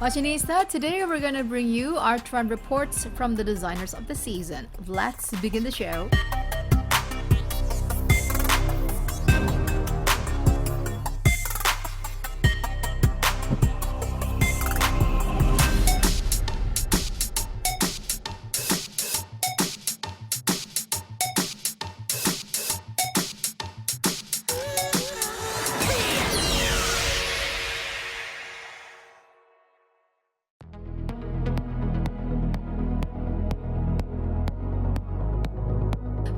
Fashionista, today we're gonna bring you our trend reports from the designers of the season. Let's begin the show.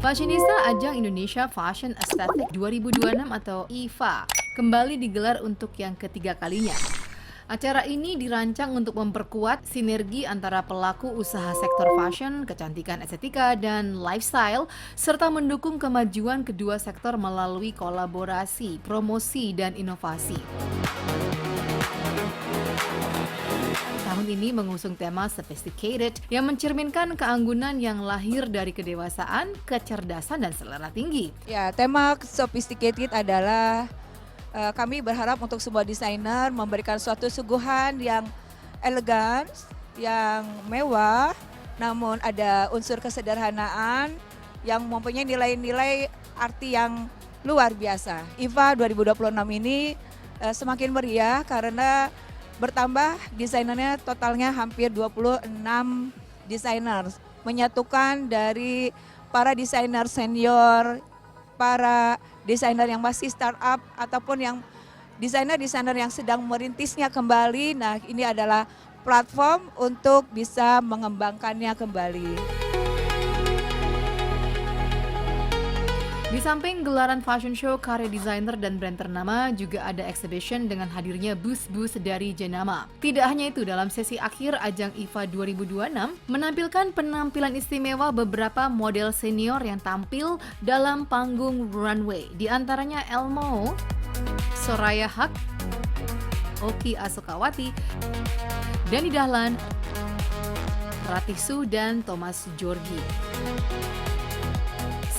Fashionista Ajang Indonesia Fashion Aesthetic 2026 atau IFA kembali digelar untuk yang ketiga kalinya. Acara ini dirancang untuk memperkuat sinergi antara pelaku usaha sektor fashion, kecantikan estetika, dan lifestyle, serta mendukung kemajuan kedua sektor melalui kolaborasi, promosi, dan inovasi. Tahun ini mengusung tema sophisticated yang mencerminkan keanggunan yang lahir dari kedewasaan, kecerdasan, dan selera tinggi. Ya, tema sophisticated adalah kami berharap untuk semua desainer memberikan suatu suguhan yang elegan, yang mewah, namun ada unsur kesederhanaan yang mempunyai nilai-nilai arti yang luar biasa. IFA 2026 ini semakin meriah karena bertambah desainernya, totalnya hampir 26 desainer, menyatukan dari para desainer senior, para desainer yang masih startup ataupun yang desainer-desainer yang sedang merintisnya kembali. Nah, ini adalah platform untuk bisa mengembangkannya kembali. Di samping gelaran fashion show karya desainer dan brand ternama, juga ada exhibition dengan hadirnya booth-booth dari Jenama. Tidak hanya itu, dalam sesi akhir ajang IFA 2026 menampilkan penampilan istimewa beberapa model senior yang tampil dalam panggung runway. Di antaranya Elmo, Soraya Haq, Oki Asokawati, Dani Dahlan, Ratih Su, dan Thomas Jorgi.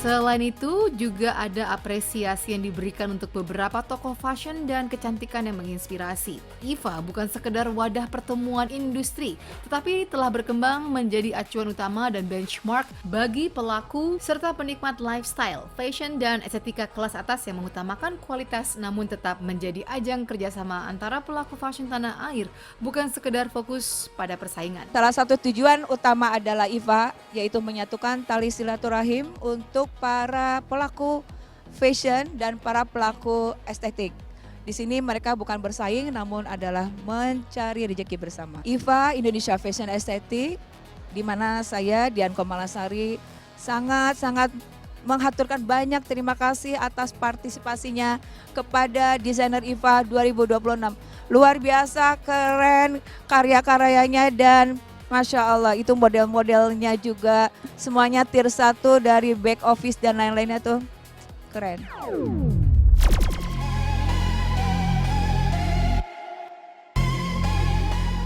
Selain itu, juga ada apresiasi yang diberikan untuk beberapa tokoh fashion dan kecantikan yang menginspirasi. IFA bukan sekedar wadah pertemuan industri, tetapi telah berkembang menjadi acuan utama dan benchmark bagi pelaku serta penikmat lifestyle, fashion, dan estetika kelas atas yang mengutamakan kualitas namun tetap menjadi ajang kerjasama antara pelaku fashion tanah air, bukan sekedar fokus pada persaingan. Salah satu tujuan utama adalah IFA, yaitu menyatukan tali silaturahim untuk para pelaku fashion dan para pelaku estetik. Di sini mereka bukan bersaing namun adalah mencari rezeki bersama. IFA Indonesia Fashion Aesthetic, di mana saya Dian Komalasari sangat menghaturkan banyak terima kasih atas partisipasinya kepada desainer IFA 2026. Luar biasa keren karya-karyanya dan Masya Allah, itu model-modelnya juga semuanya tier 1 dari back office dan lain-lainnya tuh keren.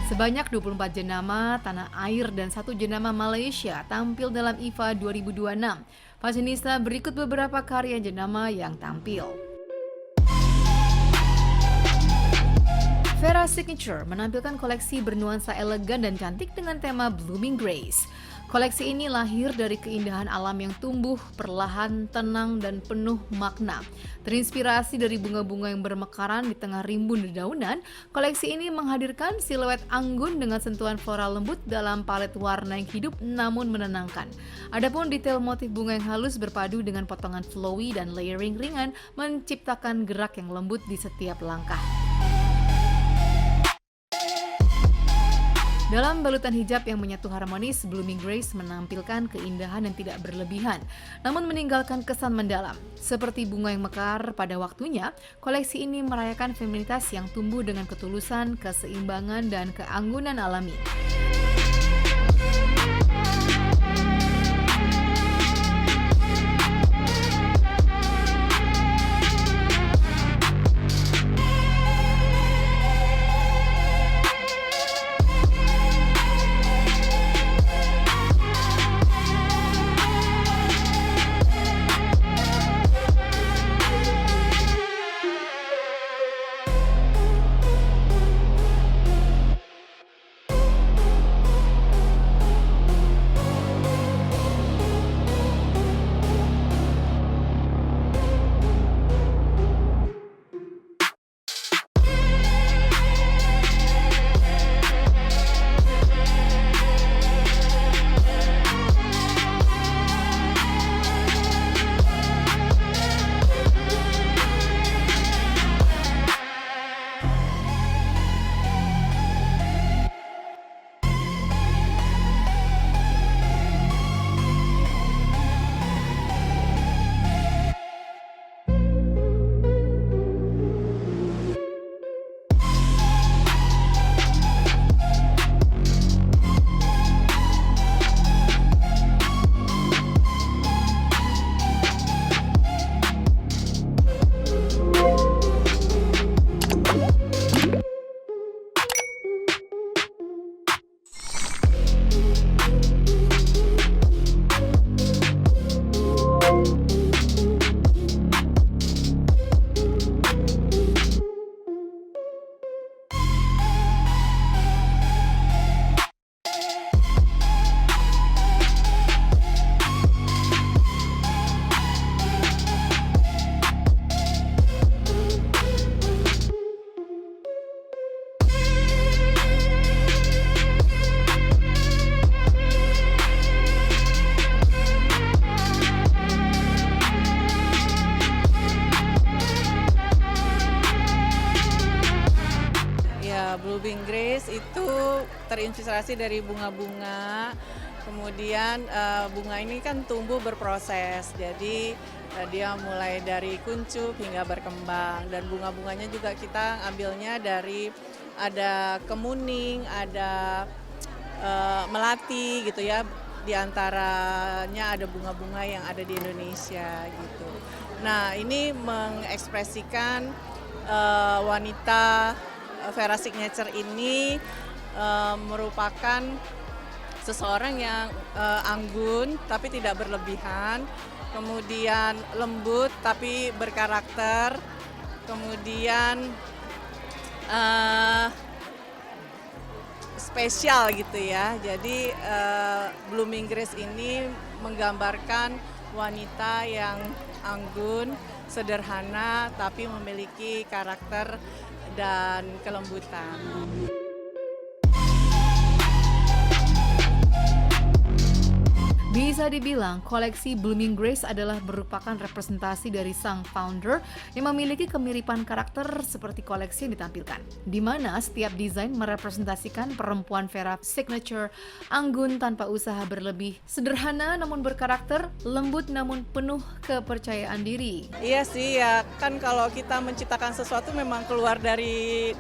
Sebanyak 24 jenama tanah air dan 1 jenama Malaysia tampil dalam IFA 2026. Fashionista, berikut beberapa karya jenama yang tampil. Vera Signature menampilkan koleksi bernuansa elegan dan cantik dengan tema Blooming Grace. Koleksi ini lahir dari keindahan alam yang tumbuh perlahan, tenang, dan penuh makna. Terinspirasi dari bunga-bunga yang bermekaran di tengah rimbun dedaunan, koleksi ini menghadirkan siluet anggun dengan sentuhan floral lembut dalam palet warna yang hidup namun menenangkan. Adapun detail motif bunga yang halus berpadu dengan potongan flowy dan layering ringan menciptakan gerak yang lembut di setiap langkah. Dalam balutan hijab yang menyatu harmonis, Blooming Grace menampilkan keindahan yang tidak berlebihan, namun meninggalkan kesan mendalam. Seperti bunga yang mekar pada waktunya, koleksi ini merayakan feminitas yang tumbuh dengan ketulusan, keseimbangan, dan keanggunan alami. Blooming Grace itu terinspirasi dari bunga-bunga. Kemudian bunga ini kan tumbuh berproses, jadi dia mulai dari kuncup hingga berkembang, dan bunga-bunganya juga kita ambilnya dari ada kemuning, ada melati gitu ya. Di antaranya ada bunga-bunga yang ada di Indonesia gitu. Nah, ini mengekspresikan wanita Vera Signature ini merupakan seseorang yang anggun tapi tidak berlebihan, kemudian lembut tapi berkarakter, kemudian spesial gitu ya. Jadi Blooming Grace ini menggambarkan wanita yang anggun, sederhana tapi memiliki karakter dan kelembutan. Bisa dibilang, koleksi Blooming Grace adalah merupakan representasi dari sang founder yang memiliki kemiripan karakter seperti koleksi yang ditampilkan. Di mana setiap desain merepresentasikan perempuan Vera Signature, anggun tanpa usaha berlebih, sederhana namun berkarakter, lembut namun penuh kepercayaan diri. Iya sih ya, kan kalau kita menciptakan sesuatu memang keluar dari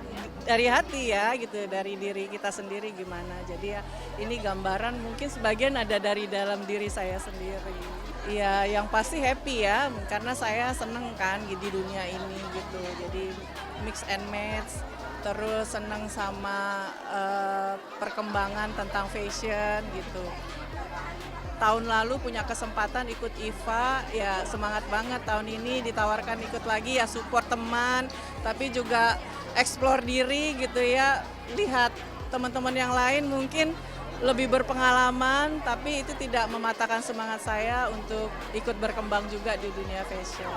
hati ya gitu, dari diri kita sendiri gimana. Jadi ya ini gambaran mungkin sebagian ada dari dalam diri saya sendiri. Ya yang pasti happy ya, karena saya seneng kan di dunia ini gitu. Jadi mix and match, terus seneng sama perkembangan tentang fashion gitu. Tahun lalu punya kesempatan ikut IFA, ya semangat banget tahun ini ditawarkan ikut lagi, ya support teman, tapi juga explore diri gitu ya, lihat teman-teman yang lain mungkin lebih berpengalaman, tapi itu tidak mematahkan semangat saya untuk ikut berkembang juga di dunia fashion.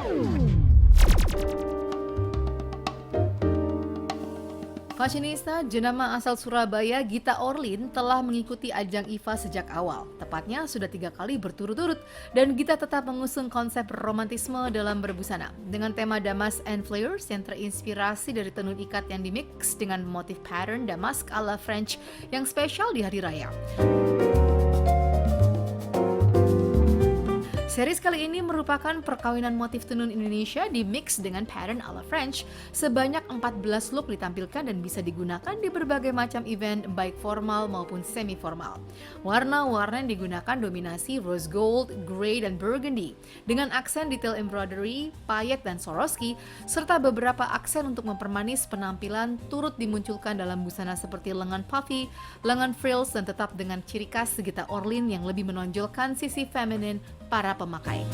Fashionista jenama asal Surabaya Gita Orlin telah mengikuti ajang IFA sejak awal. Tepatnya sudah 3 kali berturut-turut, dan Gita tetap mengusung konsep romantisme dalam berbusana dengan tema damask and flares yang terinspirasi dari tenun ikat yang dimix dengan motif pattern damask ala French yang spesial di hari raya. Series kali ini merupakan perkawinan motif tenun Indonesia di mix dengan pattern ala French. Sebanyak 14 look ditampilkan dan bisa digunakan di berbagai macam event baik formal maupun semi formal. Warna-warna yang digunakan dominasi rose gold, grey, dan burgundy dengan aksen detail embroidery, payet, dan Swarovski, serta beberapa aksen untuk mempermanis penampilan turut dimunculkan dalam busana seperti lengan puffy, lengan frills, dan tetap dengan ciri khas Gita Orlin yang lebih menonjolkan sisi feminin para pemakai.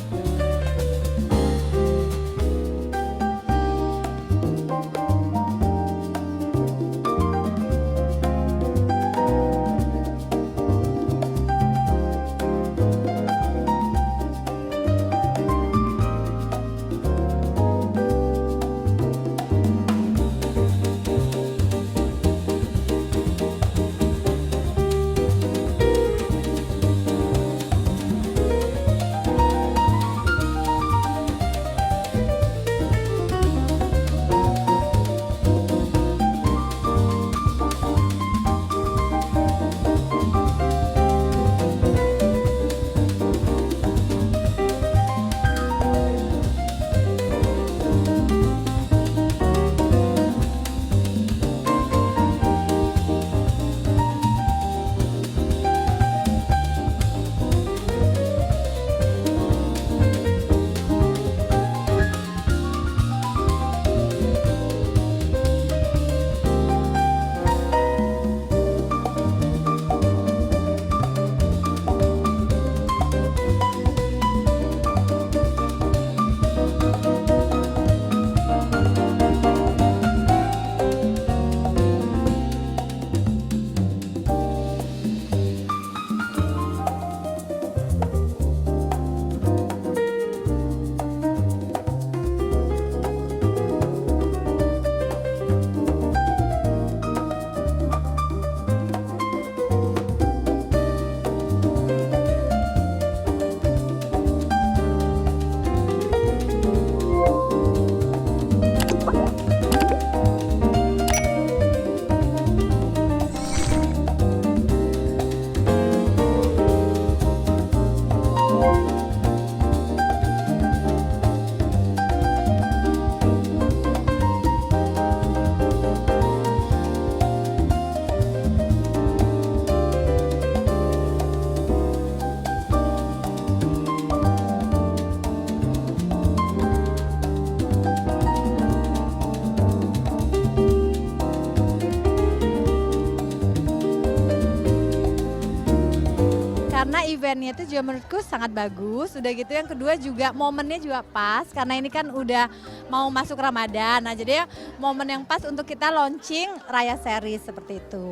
karena eventnya itu juga menurutku sangat bagus. Udah gitu yang kedua juga momennya juga pas karena ini kan udah mau masuk Ramadan. Nah jadi ya momen yang pas untuk kita launching Raya Series seperti itu.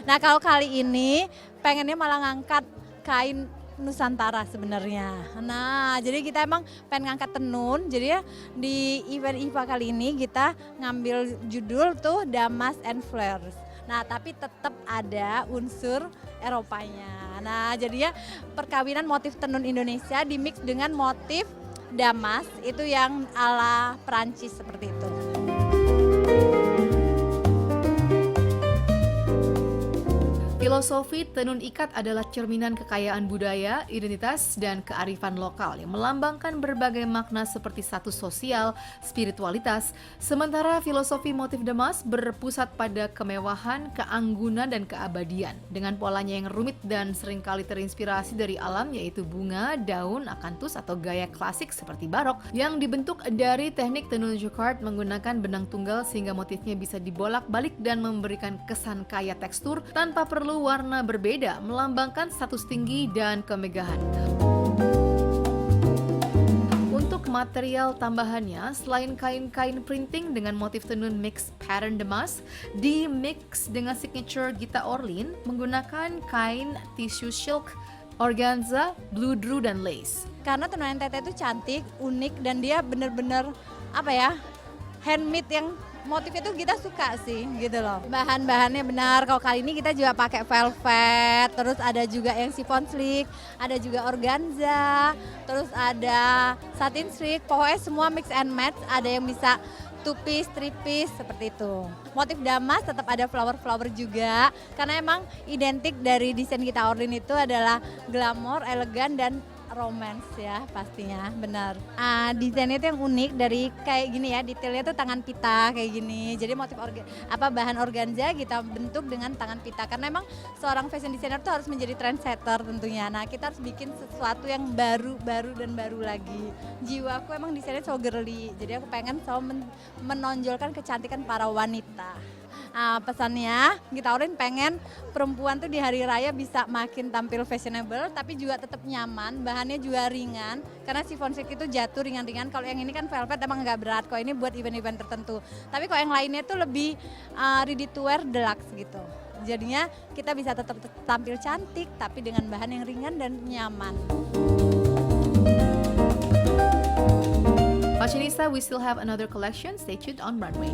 Nah kalau kali ini pengennya malah ngangkat kain Nusantara sebenarnya. Nah jadi kita emang pengen ngangkat tenun. Jadi ya di event IFA kali ini kita ngambil judul tuh Damas and Flares. Nah tapi tetap ada unsur Eropanya. Nah jadinya perkawinan motif tenun Indonesia dimix dengan motif damas itu yang ala Perancis seperti itu. Filosofi tenun ikat adalah cerminan kekayaan budaya, identitas, dan kearifan lokal yang melambangkan berbagai makna seperti status sosial, spiritualitas, sementara filosofi motif damas berpusat pada kemewahan, keanggunan, dan keabadian. Dengan polanya yang rumit dan seringkali terinspirasi dari alam yaitu bunga, daun, akantus, atau gaya klasik seperti barok yang dibentuk dari teknik tenun jacquard menggunakan benang tunggal sehingga motifnya bisa dibolak-balik dan memberikan kesan kaya tekstur tanpa perlu warna berbeda, melambangkan status tinggi dan kemegahan. Untuk material tambahannya, selain kain-kain printing dengan motif tenun mix pattern damas, di mix dengan signature Gita Orlin menggunakan kain tisu silk, organza, bludru, dan lace. Karena tenun NTT itu cantik, unik, dan dia bener-bener apa ya, handmade yang motif itu kita suka sih gitu loh. Bahan-bahannya benar, kalau kali ini kita juga pakai velvet, terus ada juga yang chiffon silk, ada juga organza, terus ada satin silk, pokoknya semua mix and match, ada yang bisa two piece, three piece, seperti itu. Motif damas tetap ada flower-flower juga, karena emang identik dari desain Gita Orlin itu adalah glamor, elegan, dan romance ya pastinya, benar. Desainnya itu yang unik dari kayak gini ya, detailnya tuh tangan pita kayak gini. Jadi motif bahan organza kita bentuk dengan tangan pita karena emang seorang fashion designer tuh harus menjadi trendsetter tentunya. Nah kita harus bikin sesuatu yang baru dan baru lagi. Jiwaku emang desainnya so girly, jadi aku pengen selalu menonjolkan kecantikan para wanita. Pesannya Gita Orlin pengen perempuan tuh di hari raya bisa makin tampil fashionable tapi juga tetap nyaman, bahannya juga ringan karena chiffon silk itu jatuh ringan-ringan. Kalau yang ini kan velvet emang nggak berat, kalau ini buat event-event tertentu. Tapi kalau yang lainnya tuh lebih ready to wear deluxe gitu. Jadinya kita bisa tetap tampil cantik tapi dengan bahan yang ringan dan nyaman. Fashionista, we still have another collection. Stay tuned on Runway.